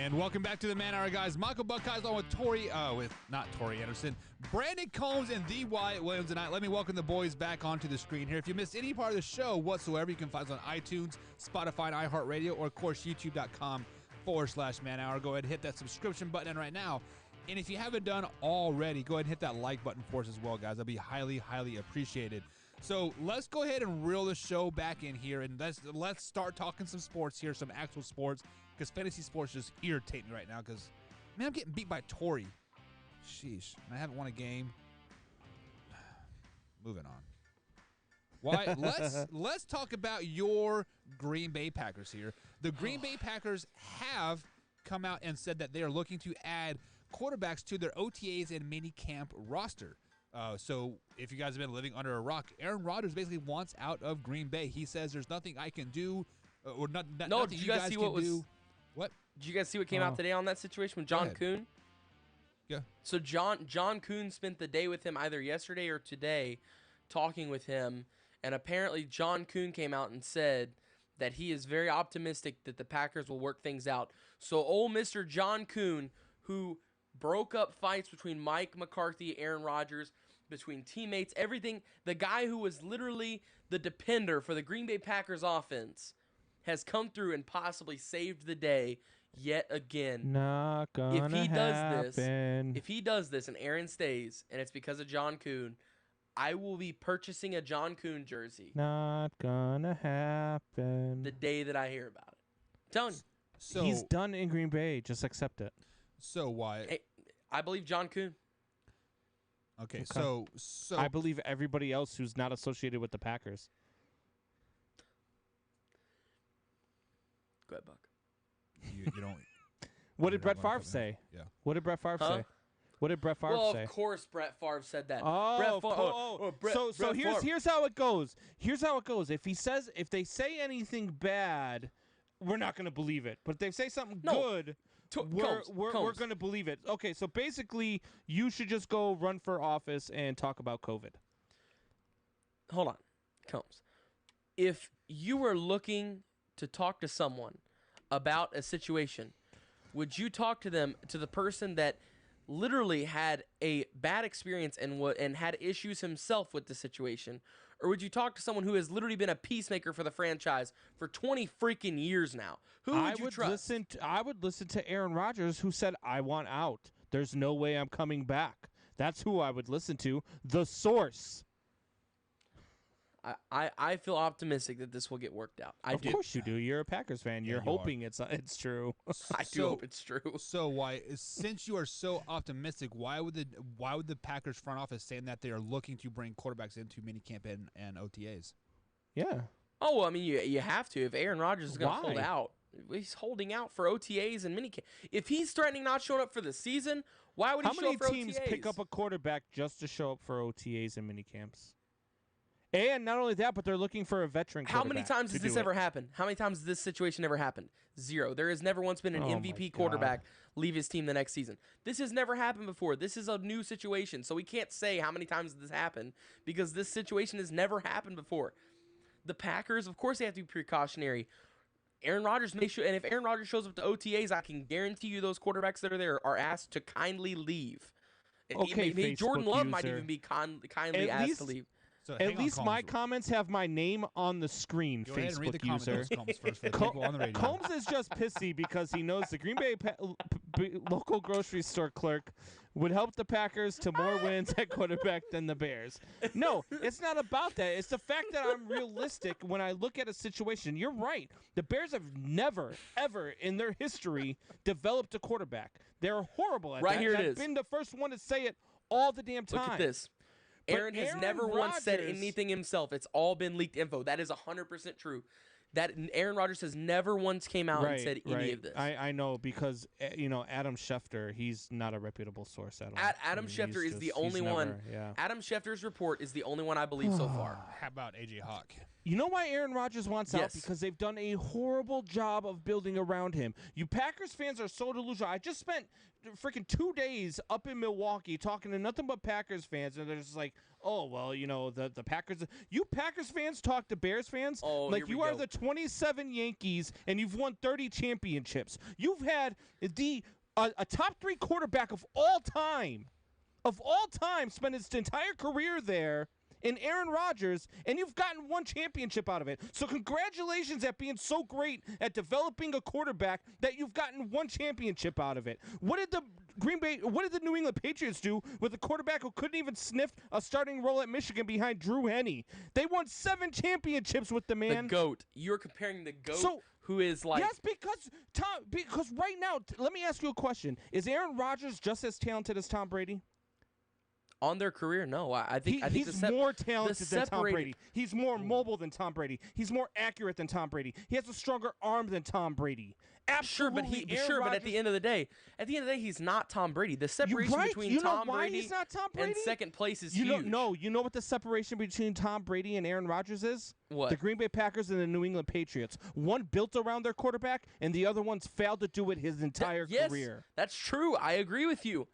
And welcome back to the Man Hour, guys. Michael Buckeyes along with not Tori Anderson, Brandon Combs, and the Wyatt Williams tonight. Let me welcome the boys back onto the screen here. If you missed any part of the show whatsoever, you can find us on iTunes, Spotify, and iHeartRadio, or of course, youtube.com/Man Hour. Go ahead and hit that subscription button right now. And if you haven't done already, go ahead and hit that like button for us as well, guys. That'd be highly, highly appreciated. So let's go ahead and reel the show back in here, and let's start talking some sports here, some actual sports, because fantasy sports just irritate me right now because, man, I'm getting beat by Tori. Sheesh. And I haven't won a game. Moving on. Why? Let's talk about your Green Bay Packers here. The Green Bay Packers have come out and said that they are looking to add quarterbacks to their OTAs and mini camp roster. So if you guys have been living under a rock, Aaron Rodgers basically wants out of Green Bay. He says there's nothing I can do, or nothing did you guys see what was? What? Did you guys see what came out today on that situation with John Kuhn? Yeah. So John Kuhn spent the day with him either yesterday or today, talking with him, and apparently John Kuhn came out and said that he is very optimistic that the Packers will work things out. So old Mr. John Kuhn, who broke up fights between Mike McCarthy, Aaron Rodgers, between teammates, everything. The guy who was literally the depender for the Green Bay Packers offense has come through and possibly saved the day yet again. Not gonna happen. If he does this and Aaron stays, and it's because of John Kuhn, I will be purchasing a John Kuhn jersey. Not gonna happen. The day that I hear about it. I'm telling you. So he's done in Green Bay. Just accept it. So why? Hey, I believe John Kuhn. Okay, so I believe everybody else who's not associated with the Packers. Go ahead, Buck. You don't. What did Brett Favre say? Yeah. What did Brett Favre say? What did Brett Favre say? Well, of course Brett Favre said that. So here's how it goes. Here's how it goes. If they say anything bad, we're not going to believe it. But if they say something good, we're going to believe it. Okay, so basically, you should just go run for office and talk about COVID. Hold on, Combs. If you were looking to talk to someone about a situation, would you talk to the person that literally had a bad experience and had issues himself with the situation, or would you talk to someone who has literally been a peacemaker for the franchise for 20 freaking years now? Who would you trust? I would listen to Aaron Rodgers, who said, "I want out. There's no way I'm coming back." That's who I would listen to. The source. I feel optimistic that this will get worked out. Of course you do. You're a Packers fan. You're hoping it's true. I do hope it's true. So since you are so optimistic, why would the Packers front office saying that they are looking to bring quarterbacks into minicamp and OTAs? Yeah. Oh, well, I mean, you have to. If Aaron Rodgers is going to hold out, he's holding out for OTAs and minicamp. If he's threatening not showing up for the season, why would he show up for OTAs? How many teams pick up a quarterback just to show up for OTAs and minicamps? And not only that, but they're looking for a veteran quarterback. How many times has this ever happened? How many times has this situation ever happened? Zero. There has never once been an MVP quarterback leave his team the next season. This has never happened before. This is a new situation. So we can't say how many times this happened because this situation has never happened before. The Packers, of course, they have to be precautionary. Aaron Rodgers may show, and if Aaron Rodgers shows up to OTAs, I can guarantee you those quarterbacks that are there are asked to kindly leave. Okay, Jordan Love might even be kindly asked to leave. So at least my comments have my name on the screen, Go Facebook ahead and read the user. Comments first for the people on the radio. Combs is just pissy because he knows the Green Bay local grocery store clerk would help the Packers to more wins at quarterback than the Bears. No, it's not about that. It's the fact that I'm realistic when I look at a situation. You're right. The Bears have never, ever in their history developed a quarterback. They're horrible at that. Right here it I've is. been the first one to say it all the damn time. Look at this. Aaron has never once said anything himself. It's all been leaked info. That is 100% true. That Aaron Rodgers has never once came out and said any of this. I know because Adam Schefter, he's not a reputable source at all. Adam Schefter is the only one. Adam Schefter's report is the only one I believe so far. How about AJ Hawk? You know why Aaron Rodgers wants out? Yes. Because they've done a horrible job of building around him. You Packers fans are so delusional. I just spent freaking 2 days up in Milwaukee talking to nothing but Packers fans, and they're just like, oh, well, the Packers. You Packers fans talk to Bears fans like you are the 27 Yankees, and you've won 30 championships. You've had a top 3 quarterback of all time, spent his entire career there in Aaron Rodgers, and you've gotten 1 championship out of it. So congratulations at being so great at developing a quarterback that you've gotten 1 championship out of it. What did the New England Patriots do with a quarterback who couldn't even sniff a starting role at Michigan behind Drew Henne? They won 7 championships with the man. The GOAT. You're comparing the GOAT who is like... Yes, because right now, let me ask you a question. Is Aaron Rodgers just as talented as Tom Brady? On their career, no. I think he's more talented than Tom Brady. He's more mobile than Tom Brady. He's more accurate than Tom Brady. He has a stronger arm than Tom Brady. Absolutely. But at the end of the day, he's not Tom Brady. The separation between Tom Brady and second place is huge. You know what the separation between Tom Brady and Aaron Rodgers is? What? The Green Bay Packers and the New England Patriots. One built around their quarterback, and the other one's failed to do it his entire career. That's true. I agree with you.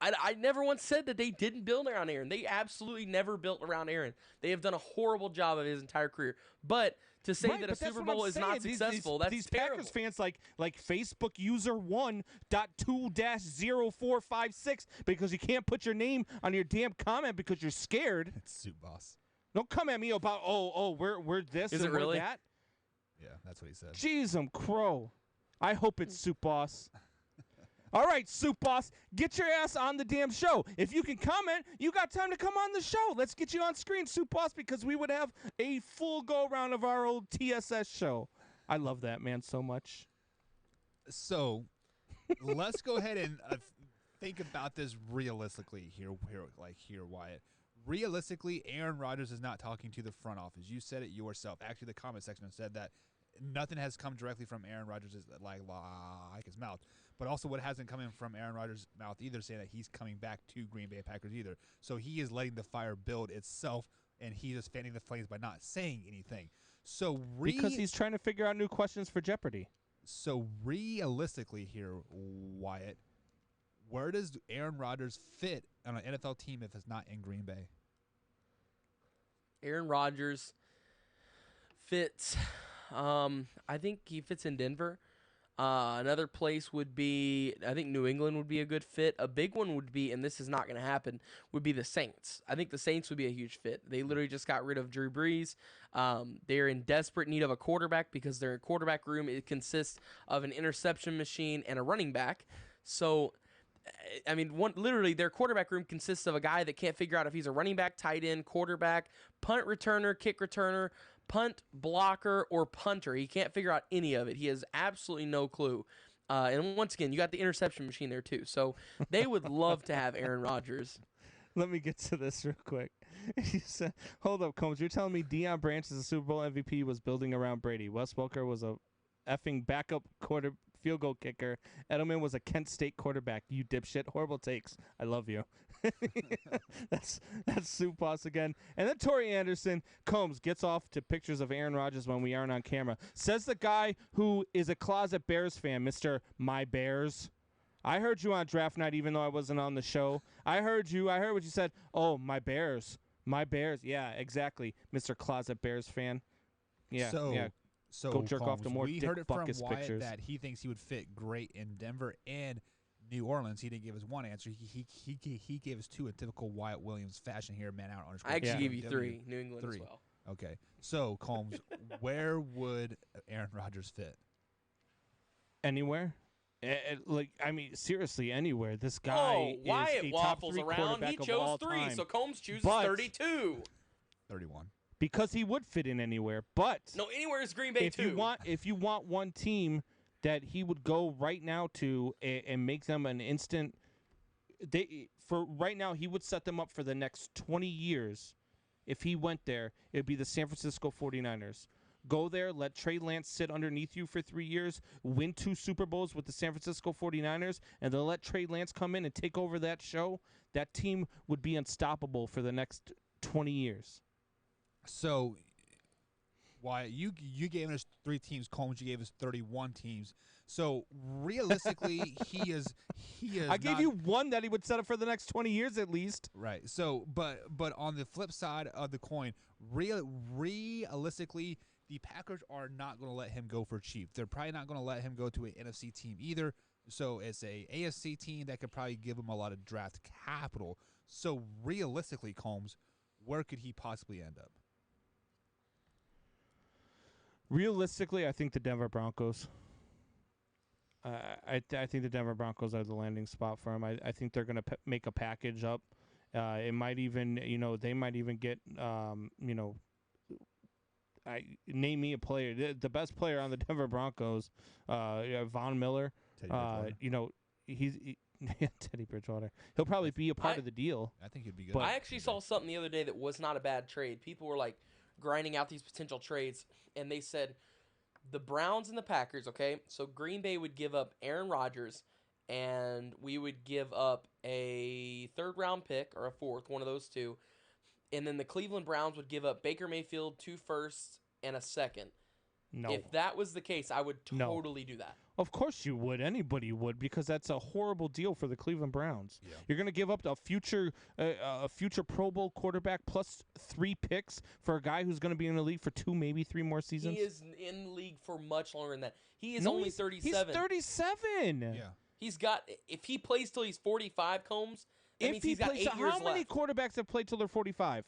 I never once said that they didn't build around Aaron. They absolutely never built around Aaron. They have done a horrible job of his entire career. But to say that a Super Bowl is not successful, that's these terrible. Packers fans like Facebook user 1.2-0456 because you can't put your name on your damn comment because you're scared. It's Soup Boss. Don't come at me about we're this is and it really? we're that. Yeah, that's what he said. Jeez, crow. I hope it's Soup Boss. All right, Soup Boss, get your ass on the damn show. If you can comment, you got time to come on the show. Let's get you on screen, Soup Boss, because we would have a full go-around of our old TSS show. I love that man so much. So let's go ahead and think about this realistically here, Wyatt. Realistically, Aaron Rodgers is not talking to the front office. You said it yourself. Actually, the comment section said that nothing has come directly from Aaron Rodgers' like his mouth. But also what hasn't come in from Aaron Rodgers' mouth either, saying that he's coming back to Green Bay Packers either. So he is letting the fire build itself, and he is fanning the flames by not saying anything. So because he's trying to figure out new questions for Jeopardy. So realistically here, Wyatt, where does Aaron Rodgers fit on an NFL team if it's not in Green Bay? Aaron Rodgers fits. I think he fits in Denver. Another place would be, I think New England would be a good fit. A big one would be, and this is not going to happen, would be the Saints. I think the Saints would be a huge fit. They literally just got rid of Drew Brees. They're in desperate need of a quarterback because their quarterback room, it consists of an interception machine and a running back. So, I mean, literally their quarterback room consists of a guy that can't figure out if he's a running back, tight end, quarterback, punt returner, kick returner, punt blocker, or punter. He can't figure out any of it. He has absolutely no clue. And once again, you got the interception machine there too. So they would love to have Aaron Rodgers. Let me get to this real quick. He said, hold up, Combs. You're telling me Deion Branch is a Super Bowl MVP was building around Brady. Wes Welker was a effing backup field goal kicker. Edelman was a Kent State quarterback. You dipshit. Horrible takes. I love you. That's Soup Boss again. And then Tori Anderson, Combs gets off to pictures of Aaron Rodgers when we aren't on camera. Says the guy who is a closet Bears fan, Mr. My Bears. I heard you on draft night even though I wasn't on the show. I heard you. I heard what you said. Oh, my Bears. My Bears. Yeah, exactly. Mr. Closet Bears fan. Yeah, yeah. So go jerk off to more we Dick heard it from Buckus Wyatt pictures. that he thinks he would fit great in Denver and New Orleans. He didn't give us one answer. He gave us two in typical Wyatt Williams fashion here, man out on his. I actually gave you three. New England as well. Okay, so Combs, where would Aaron Rodgers fit? Anywhere. Seriously, anywhere. This guy is Wyatt a waffles top 3 around. He quarterback of chose all 3, time. so Combs chooses But 32. 31. Because he would fit in anywhere. But no, anywhere is Green Bay too. If you want one team that he would go right now to and make them an instant, for right now he would set them up for the next 20 years. If he went there, it would be the San Francisco 49ers. Go there, let Trey Lance sit underneath you for 3 years, win 2 Super Bowls with the San Francisco 49ers, and then let Trey Lance come in and take over that show. That team would be unstoppable for the next 20 years. So Why you gave us 3 teams, Combs. You gave us 31 teams. So realistically, he is. I gave you one that he would set up for the next 20 years at least. Right. So, but on the flip side of the coin, realistically, the Packers are not going to let him go for cheap. They're probably not going to let him go to an NFC team either. So it's a AFC team that could probably give him a lot of draft capital. So realistically, Combs, where could he possibly end up? Realistically, I think the Denver Broncos. I think the Denver Broncos are the landing spot for him. I think they're going to make a package up. It might even, they might even get, name me a player. The best player on the Denver Broncos, Von Miller. He's Teddy Bridgewater. He'll probably be a part of the deal. I think he'd be good. But I actually saw something the other day that was not a bad trade. People were like grinding out these potential trades, and they said the Browns and the Packers, okay? So Green Bay would give up Aaron Rodgers, and we would give up a 3rd-round pick or a 4th, one of those two. And then the Cleveland Browns would give up Baker Mayfield, 2 firsts, and a 2nd. No. If that was the case, I would totally do that. Of course you would. Anybody would, because that's a horrible deal for the Cleveland Browns. Yeah. You're going to give up a future Pro Bowl quarterback plus 3 picks for a guy who's going to be in the league for 2, maybe 3 more seasons? He is in the league for much longer than that. He is only 37. He's 37. Yeah. He's got, if he plays till he's 45, Combs, that means he's got 8 years left. How many quarterbacks have played till they're 45?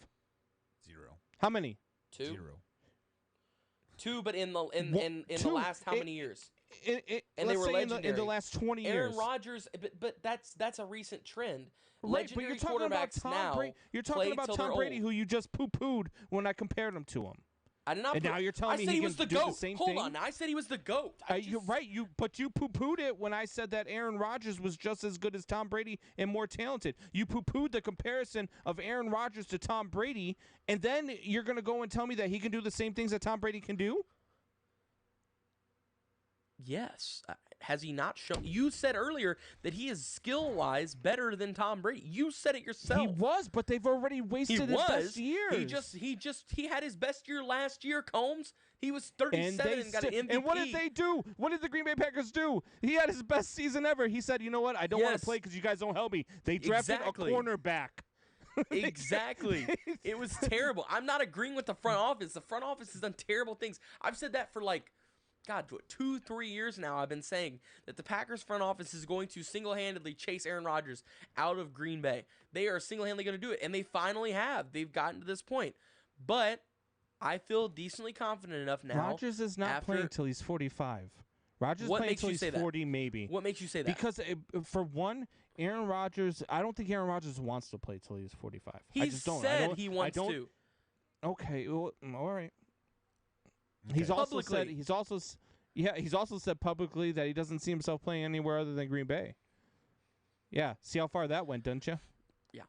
0. How many? 2. 0. 2, but in the last how many years? And they were legendary in the last 20 years. Aaron Rodgers, but that's a recent trend. Right, but you're talking about Tom Brady. You're talking about Tom Brady, who you just poo-pooed when I compared him to him. I did not. And now you're telling me he was the GOAT. The same Hold thing? on, I said he was the GOAT. You're right. But you poo-pooed it when I said that Aaron Rodgers was just as good as Tom Brady and more talented. You poo-pooed the comparison of Aaron Rodgers to Tom Brady, and then you're going to go and tell me that he can do the same things that Tom Brady can do? Yes. Has he not shown? You said earlier that he is skill-wise better than Tom Brady. You said it yourself. He was, but they've already wasted his best years. He had his best year last year, Combs. He was 37 and got an MVP. And what did they do? What did the Green Bay Packers do? He had his best season ever. He said, you know what? I don't want to play because you guys don't help me. They drafted a cornerback. Exactly. It was terrible. I'm not agreeing with the front office. The front office has done terrible things. I've said that for 2-3 years now. I've been saying that the Packers front office is going to single-handedly chase Aaron Rodgers out of Green Bay. They are single-handedly going to do it, and they finally have. They've gotten to this point. But I feel decently confident enough now. Rodgers is not playing until he's 45. Rodgers playing until he's 40, maybe. What makes you say that? Because, for one, Aaron Rodgers, I don't think Aaron Rodgers wants to play till he's 45. He said he wants to. Okay, well, all right. Okay. He's also said publicly that he doesn't see himself playing anywhere other than Green Bay. Yeah, see how far that went, didn't you? Yeah.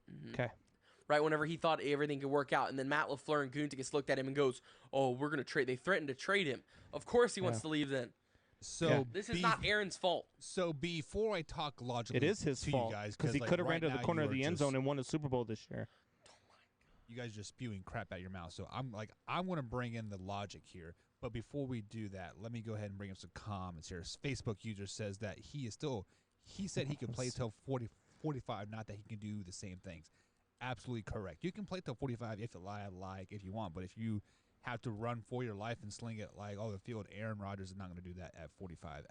Mm-hmm. Okay. Right, whenever he thought everything could work out, and then Matt LaFleur and Gutekunst looked at him and goes, "Oh, we're going to trade." They threatened to trade him. Of course, he wants to leave then. So this is not Aaron's fault. So before I talk logically, it is his fault, you guys, because he could have ran to the corner of the end zone and won a Super Bowl this year. You guys are just spewing crap out your mouth. So I'm going to bring in the logic here. But before we do that, let me go ahead and bring up some comments here. Facebook user says that he said he could play till 45, not that he can do the same things. Absolutely correct. You can play till 45 if you want, but if you have to run for your life and sling it the field, Aaron Rodgers is not going to do that at 45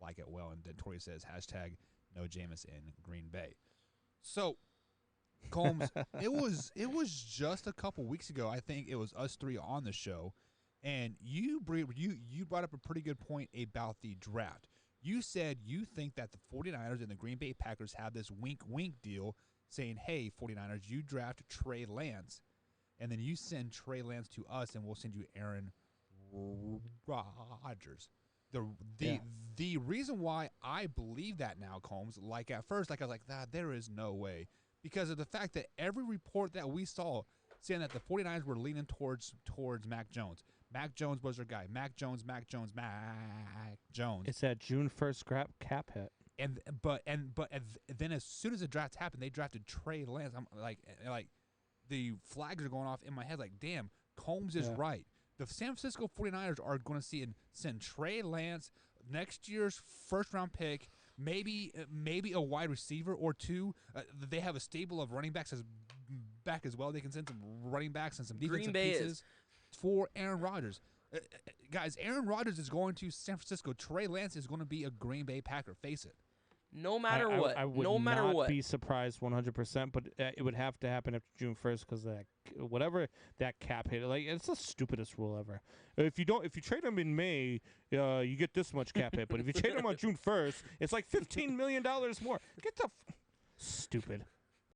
like it well. And then Tori says, # no Jameis in Green Bay. So, Combs, it was just a couple weeks ago. I think it was us 3 on the show, and you brought up a pretty good point about the draft. You said you think that the 49ers and the Green Bay Packers have this wink-wink deal saying, hey, 49ers, you draft Trey Lance, and then you send Trey Lance to us, and we'll send you Aaron Rodgers. The reason why I believe that now, Combs, at first, I was like, there is no way. Because of the fact that every report that we saw saying that the 49ers were leaning towards Mac Jones. Mac Jones was their guy. Mac Jones. It's that June 1st cap hit. But then as soon as the draft happened, they drafted Trey Lance. I'm like the flags are going off in my head. Like, damn, Combs is right. The San Francisco 49ers are going to send Trey Lance, next year's first-round pick, maybe a wide receiver or two. They have a stable of running backs back as well. They can send some running backs and some defensive pieces for Aaron Rodgers. Guys, Aaron Rodgers is going to San Francisco. Trey Lance is going to be a Green Bay Packer. Face it. No matter what. I would not be surprised 100%, but it would have to happen after June 1st because whatever that cap hit, like it's the stupidest rule ever. If you trade him in May, you get this much cap hit, but if you trade him on June 1st, it's like $15 million more. Get the stupid.